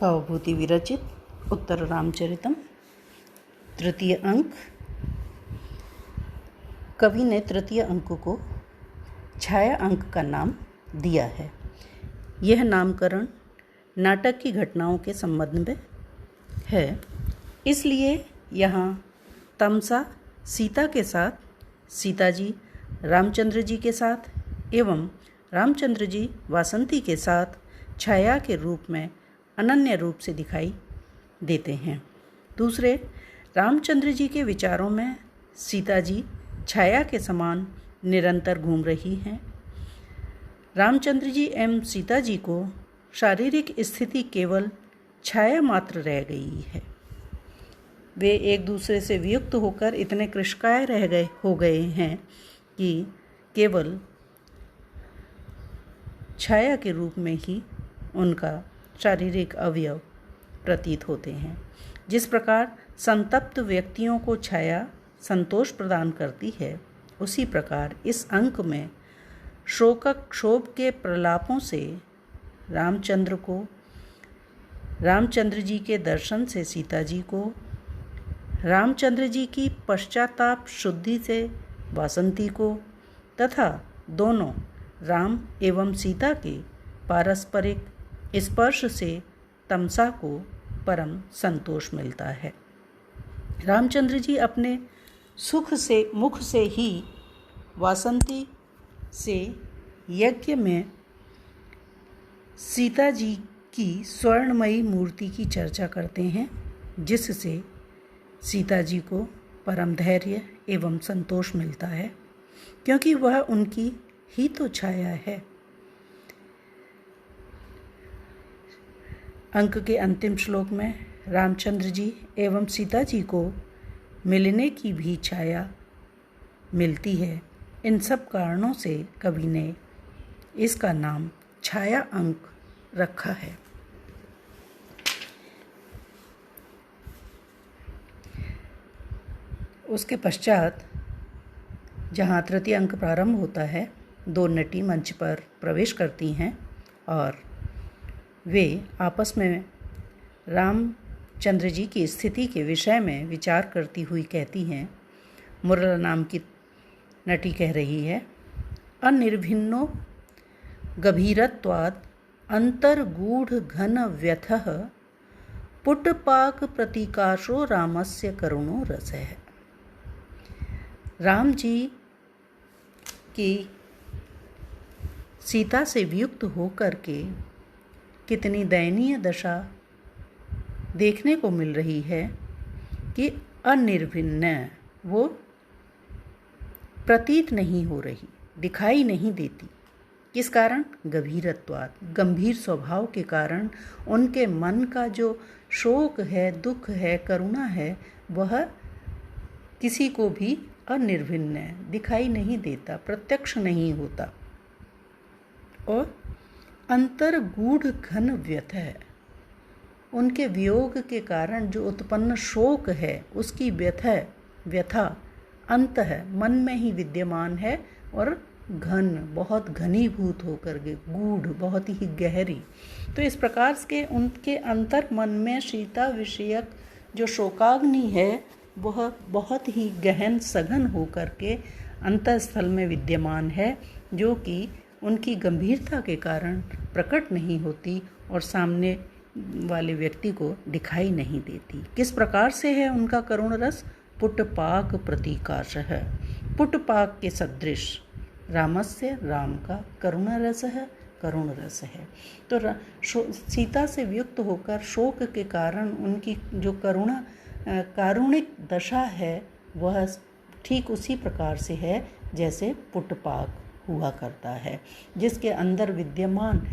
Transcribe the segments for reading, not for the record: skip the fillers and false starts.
भावभूति विरचित उत्तर रामचरितम तृतीय अंक। कवि ने तृतीय अंक को छाया अंक का नाम दिया है। यह नामकरण नाटक की घटनाओं के संबंध में है, इसलिए यहाँ तमसा सीता के साथ, सीता जी रामचंद्र जी के साथ एवं रामचंद्र जी वासंती के साथ छाया के रूप में अनन्य रूप से दिखाई देते हैं। दूसरे, रामचंद्र जी के विचारों में सीता जी छाया के समान निरंतर घूम रही हैं। रामचंद्र जी एवं सीता जी को शारीरिक स्थिति केवल छाया मात्र रह गई है। वे एक दूसरे से वियुक्त होकर इतने कृशकाय हो गए हैं कि केवल छाया के रूप में ही उनका शारीरिक अवयव प्रतीत होते हैं। जिस प्रकार संतप्त व्यक्तियों को छाया संतोष प्रदान करती है, उसी प्रकार इस अंक में शोक के प्रलापों से रामचंद्र जी के दर्शन से सीता जी को, रामचंद्र जी की पश्चाताप शुद्धि से वासंती को तथा दोनों राम एवं सीता के पारस्परिक स्पर्श से तमसा को परम संतोष मिलता है। रामचंद्र जी अपने मुख से ही वासंती से यज्ञ में सीता जी की स्वर्णमयी मूर्ति की चर्चा करते हैं, जिससे सीता जी को परम धैर्य एवं संतोष मिलता है, क्योंकि वह उनकी ही तो छाया है। अंक के अंतिम श्लोक में रामचंद्र जी एवं सीता जी को मिलने की भी छाया मिलती है। इन सब कारणों से कवि ने इसका नाम छाया अंक रखा है। उसके पश्चात जहाँ तृतीय अंक प्रारंभ होता है, दो नटी मंच पर प्रवेश करती हैं और वे आपस में रामचंद्र जी की स्थिति के विषय में विचार करती हुई कहती हैं। मुरला नाम की नटी कह रही है, अनिर्भिन्नो गभीरत्वात् अंतर्गूढ़ घन व्यथः पुटपाक प्रतीकाशो रामस्य करुणो रसः। राम जी की सीता से वियुक्त होकर के कितनी दयनीय दशा देखने को मिल रही है कि अनिर्भिन्न, वो प्रतीत नहीं हो रही, दिखाई नहीं देती। किस कारण? गंभीरत्वात्, गंभीर स्वभाव के कारण उनके मन का जो शोक है, दुख है, करुणा है, वह किसी को भी अनिर्भिन्न दिखाई नहीं देता, प्रत्यक्ष नहीं होता। और अंतर्गूढ़ घन व्यथ है, उनके वियोग के कारण जो उत्पन्न शोक है, उसकी व्यथा अंत है, मन में ही विद्यमान है और घन, बहुत घनीभूत होकर के, गूढ़, बहुत ही गहरी। तो इस प्रकार के उनके अंतर मन में सीता विषयक जो शोकाग्नि है, वह बहुत ही गहन सघन होकर के अंतःस्थल में विद्यमान है, जो कि उनकी गंभीरता के कारण प्रकट नहीं होती और सामने वाले व्यक्ति को दिखाई नहीं देती। किस प्रकार से है उनका करुण रस? पुटपाक प्रतीकाश है, पुटपाक के सदृश रामस्य, राम का करुण रस है। तो सीता से वियुक्त होकर शोक के कारण उनकी जो कारुणिक दशा है, वह ठीक उसी प्रकार से है जैसे पुटपाक हुआ करता है, जिसके अंदर विद्यमान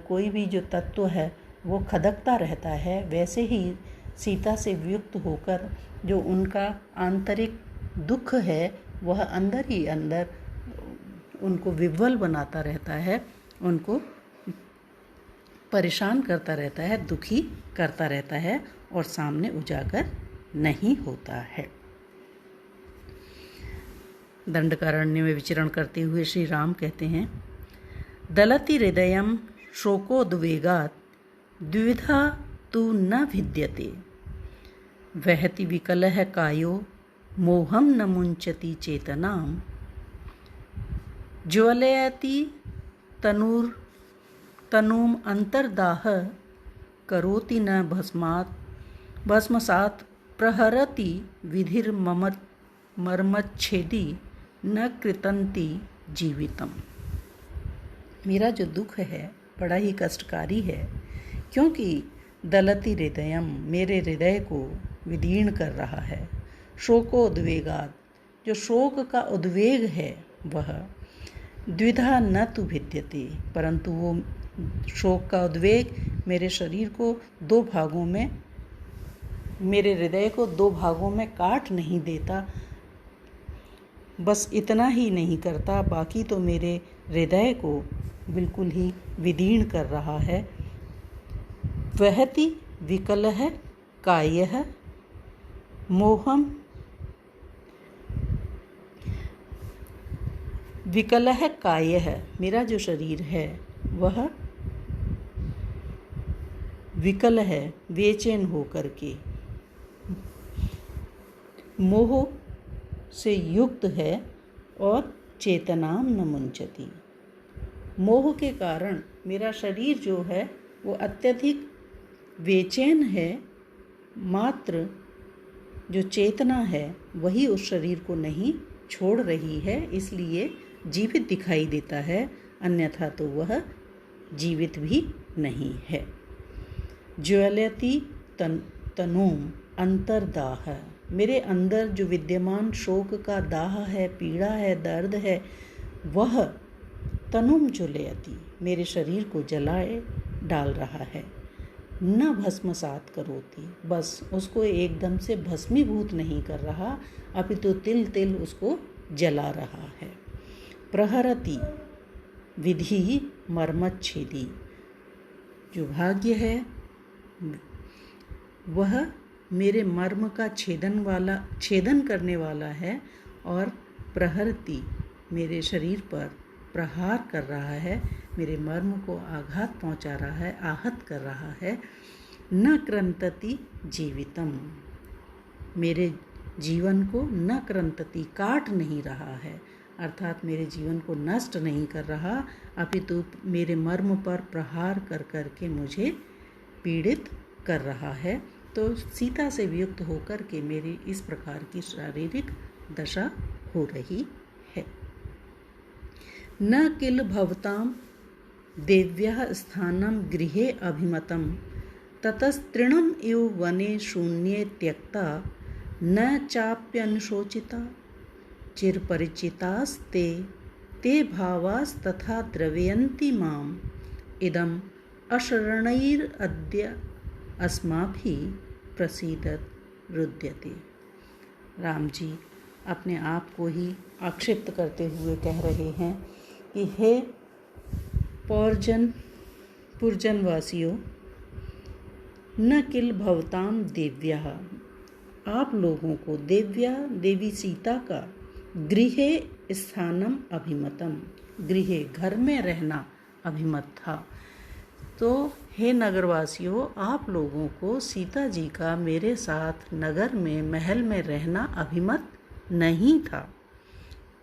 कोई भी जो तत्व है वो खदकता रहता है। वैसे ही सीता से वियुक्त होकर जो उनका आंतरिक दुख है, वह अंदर ही अंदर उनको विह्वल बनाता रहता है, उनको परेशान करता रहता है, दुखी करता रहता है और सामने उजागर नहीं होता है। दंडकारण्य में विचरण करते हुए श्री राम कहते हैं, दलति हृदयम शोकोद्वेगात् द्विविधा तु न भिद्यते। वहति विकलः कायो मोहं न मुञ्चति चेतनां। ज्वलयति तनूम् अंतर्दाह करोति न भस्मसात् प्रहरति विधिर्मर्मच्छेदी न कृतन्ति जीवितम। मेरा जो दुख है बड़ा ही कष्टकारी है, क्योंकि दलति हृदयम मेरे हृदय को विदीर्ण कर रहा है। शोकोद्वेगात् जो शोक का उद्वेग है वह द्विधा न तु भिद्यते, परंतु वो शोक का उद्वेग मेरे शरीर को दो भागों में, मेरे हृदय को दो भागों में काट नहीं देता। बस इतना ही नहीं करता, बाकी तो मेरे हृदय को बिल्कुल ही विदीर्ण कर रहा है। वहति विकलः कायः मोहम विकलः कायः मेरा जो शरीर है वह विकल है, बेचैन होकर के, मोह से युक्त है और चेतनाम न मुंचति। मोह के कारण मेरा शरीर जो है वो अत्यधिक बेचैन है, मात्र जो चेतना है वही उस शरीर को नहीं छोड़ रही है, इसलिए जीवित दिखाई देता है, अन्यथा तो वह जीवित भी नहीं है। ज्वलयति तनूम अंतर्दाह मेरे अंदर जो विद्यमान शोक का दाह है, पीड़ा है, दर्द है, वह तनुम ज्वलयति मेरे शरीर को जलाए डाल रहा है। न भस्मसात करोति बस उसको एकदम से भस्मीभूत नहीं कर रहा, अपितु तिल तिल उसको जला रहा है। प्रहरति विधि मर्मच्छेदी जो भाग्य है वह मेरे मर्म का छेदन करने वाला है, और प्रहरति मेरे शरीर पर प्रहार कर रहा है, मेरे मर्म को आघात पहुंचा रहा है, आहत कर रहा है। न क्रंतति जीवितम मेरे जीवन को न क्रंतति काट नहीं रहा है, अर्थात मेरे जीवन को नष्ट नहीं कर रहा, अपितु मेरे मर्म पर प्रहार कर करके मुझे पीड़ित कर रहा है। तो सीता से वियुक्त होकर के मेरी इस प्रकार की शारीरिक दशा हो रही है। न किल भवताम देव्याः स्थानं गृहे अभिमतं ततस्तृणम् इव वने शून्ये त्यक्ता न चाप्यनुशोचिता चिरपरिचितास्ते ते भावास्तथा द्रवयन्ति माम् इदम् अशरणैरद्य अस्माभिः प्रसीदत रुद्यते। राम जी अपने आप को ही आक्षिप्त करते हुए कह रहे हैं कि हे पुरजनवासियों, न किल भवताम देव्याः आप लोगों को, देव्या देवी सीता का, गृहे स्थानम अभिमतम गृहे घर में रहना अभिमत था। तो हे नगरवासियों, आप लोगों को सीता जी का मेरे साथ नगर में, महल में रहना अभिमत नहीं था।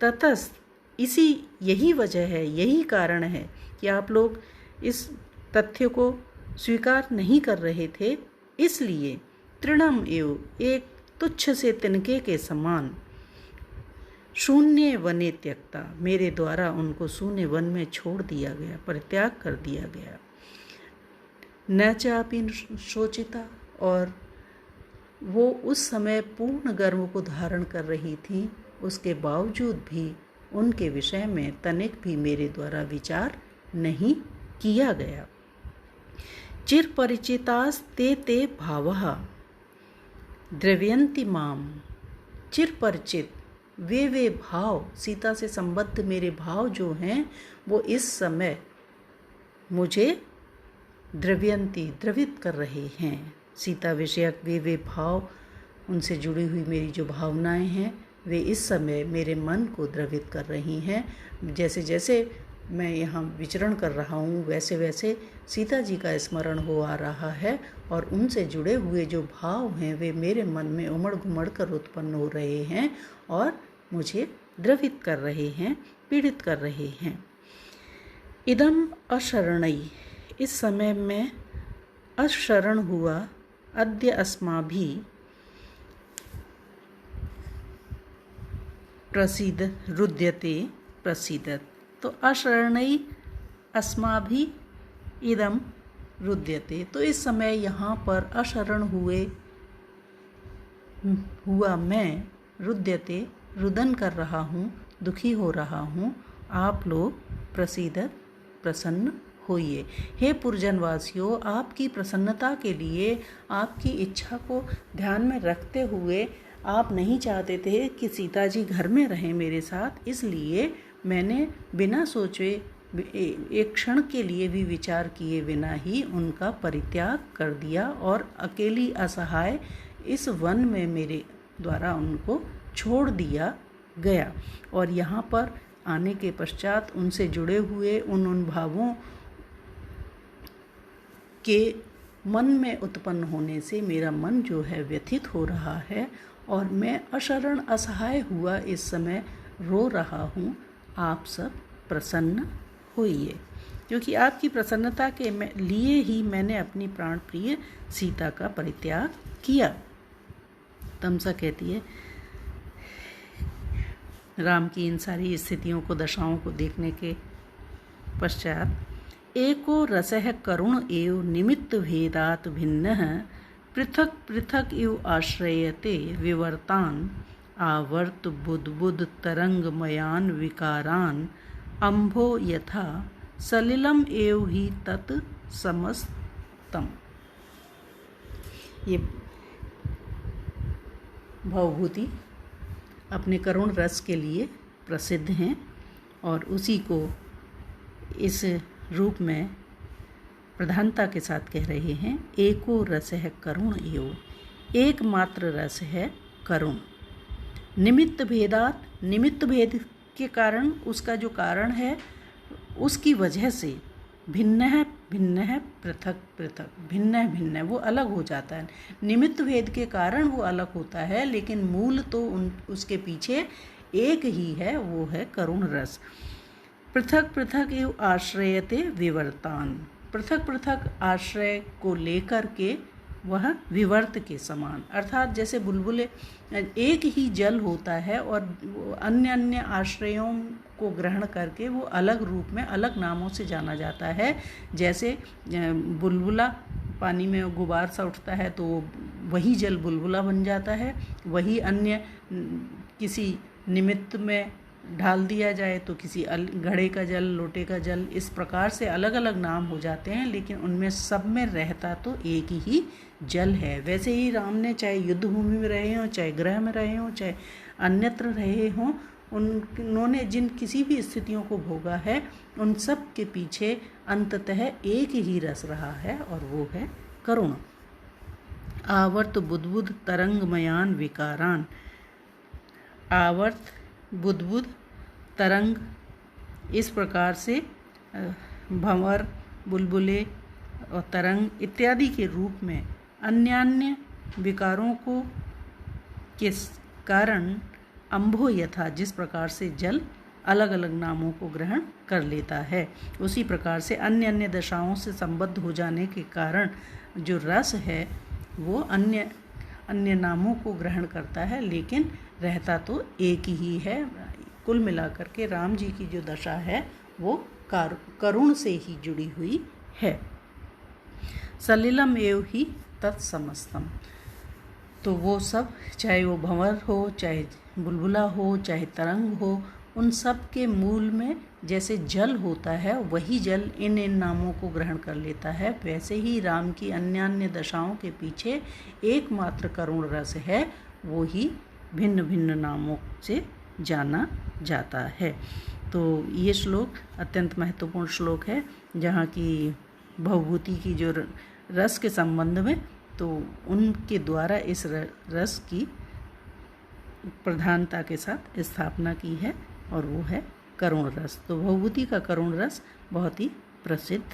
ततस्त यही वजह है, यही कारण है कि आप लोग इस तथ्य को स्वीकार नहीं कर रहे थे, इसलिए तृणम एव एक तुच्छ से तिनके के समान, शून्य वने त्यक्ता मेरे द्वारा उनको शून्य वन में छोड़ दिया गया, परित्याग कर दिया गया। न चापि शोचिता और वो उस समय पूर्ण गर्व को धारण कर रही थी, उसके बावजूद भी उनके विषय में तनिक भी मेरे द्वारा विचार नहीं किया गया। चिर परिचितास ते भावः द्रव्यन्ति माम चिर परिचित वे भाव, सीता से संबद्ध मेरे भाव जो हैं वो इस समय मुझे द्रवित कर रहे हैं। सीता विषयक वे भाव, उनसे जुड़ी हुई मेरी जो भावनाएं हैं वे इस समय मेरे मन को द्रवित कर रही हैं। जैसे जैसे मैं यहाँ विचरण कर रहा हूँ वैसे वैसे सीता जी का स्मरण हो आ रहा है और उनसे जुड़े हुए जो भाव हैं वे मेरे मन में उमड़ घुमड़ कर उत्पन्न हो रहे हैं और मुझे द्रवित कर रहे हैं, पीड़ित कर रहे हैं। इदम अशरणई, इस समय मैं अशरण हुआ, अद्य अस्माभिः प्रसीद रुद्यते प्रसीदत। तो अशरणई अस्माभिः इदम रुद्यते, तो इस समय यहाँ पर अशरण हुआ मैं, रुद्यते रुदन कर रहा हूँ, दुखी हो रहा हूँ, आप लोग प्रसीदत प्रसन्न होइए। हे पुरजनवासियों, आपकी प्रसन्नता के लिए, आपकी इच्छा को ध्यान में रखते हुए आप नहीं चाहते थे कि सीता जी घर में रहें मेरे साथ, इसलिए मैंने बिना सोचे एक क्षण के लिए भी विचार किए बिना ही उनका परित्याग कर दिया और अकेली असहाय इस वन में मेरे द्वारा उनको छोड़ दिया गया। और यहाँ पर आने के पश्चात उनसे जुड़े हुए उन भावों के मन में उत्पन्न होने से मेरा मन जो है व्यथित हो रहा है और मैं अशरण असहाय हुआ इस समय रो रहा हूँ। आप सब प्रसन्न होइए, क्योंकि आपकी प्रसन्नता के लिए ही मैंने अपनी प्राण प्रिय सीता का परित्याग किया। तमसा कहती है, राम की इन सारी स्थितियों को, दशाओं को देखने के पश्चात, एको रसः करुण एव निमित्त भेदात् भिन्नः पृथक पृथक इव आश्रयते विवर्तान आवर्त बुद्बुद तरंगमयान विकारान अम्भो यथा सलिलम एव ही तत् समस्तम। ये भवभूति अपने करुण रस के लिए प्रसिद्ध हैं और उसी को इस रूप में प्रधानता के साथ कह रहे हैं। एको रस है करुण एव, एकमात्र रस है करुण। निमित्त भेदात, निमित्त भेद के कारण, उसका जो कारण है उसकी वजह से, भिन्न है पृथक पृथक, भिन्न है वो अलग हो जाता है। निमित्त भेद के कारण वो अलग होता है, लेकिन मूल तो उसके पीछे एक ही है, वो है करुण रस। पृथक पृथक एव आश्रयते विवर्तान, पृथक पृथक आश्रय को लेकर के वह विवर्त के समान, अर्थात जैसे बुलबुले, एक ही जल होता है और अन्य अन्य आश्रयों को ग्रहण करके वो अलग रूप में, अलग नामों से जाना जाता है। जैसे बुलबुला पानी में गुबार सा उठता है तो वही जल बुलबुला बन जाता है, वही अन्य किसी निमित्त में ढाल दिया जाए तो किसी घड़े का जल, लोटे का जल, इस प्रकार से अलग अलग नाम हो जाते हैं, लेकिन उनमें सब में रहता तो एक ही जल है। वैसे ही राम ने चाहे युद्ध भूमि में रहे हों, चाहे गृह में रहे हों, चाहे अन्यत्र रहे हों, उन्होंने जिन किसी भी स्थितियों को भोगा है, उन सब के पीछे अंततः एक ही रस रहा है और वो है करुण। आवर्त बुद्बुद तरंगमयान विकारान, आवर्त बुद्बुद तरंग, इस प्रकार से भंवर, बुलबुले और तरंग इत्यादि के रूप में अन्य विकारों को के कारण अम्भो यथा, जिस प्रकार से जल अलग अलग नामों को ग्रहण कर लेता है, उसी प्रकार से अन्य अन्य दशाओं से संबद्ध हो जाने के कारण जो रस है वो अन्य अन्य नामों को ग्रहण करता है, लेकिन रहता तो एक ही है। कुल मिलाकर के राम जी की जो दशा है वो करुण से ही जुड़ी हुई है। सलिलम एव ही तत्समस्तम, तो वो सब, चाहे वो भंवर हो, चाहे बुलबुला हो, चाहे तरंग हो, उन सब के मूल में जैसे जल होता है, वही जल इन नामों को ग्रहण कर लेता है। वैसे ही राम की अन्य अन्य दशाओं के पीछे एकमात्र करुण रस है, वो ही भिन्न भिन्न नामों से जाना जाता है। तो ये श्लोक अत्यंत महत्वपूर्ण श्लोक है, जहाँ की भवभूति की जो रस के संबंध में, तो उनके द्वारा इस रस की प्रधानता के साथ स्थापना की है और वो है करुण रस। तो भवभूति का करुण रस बहुत ही प्रसिद्ध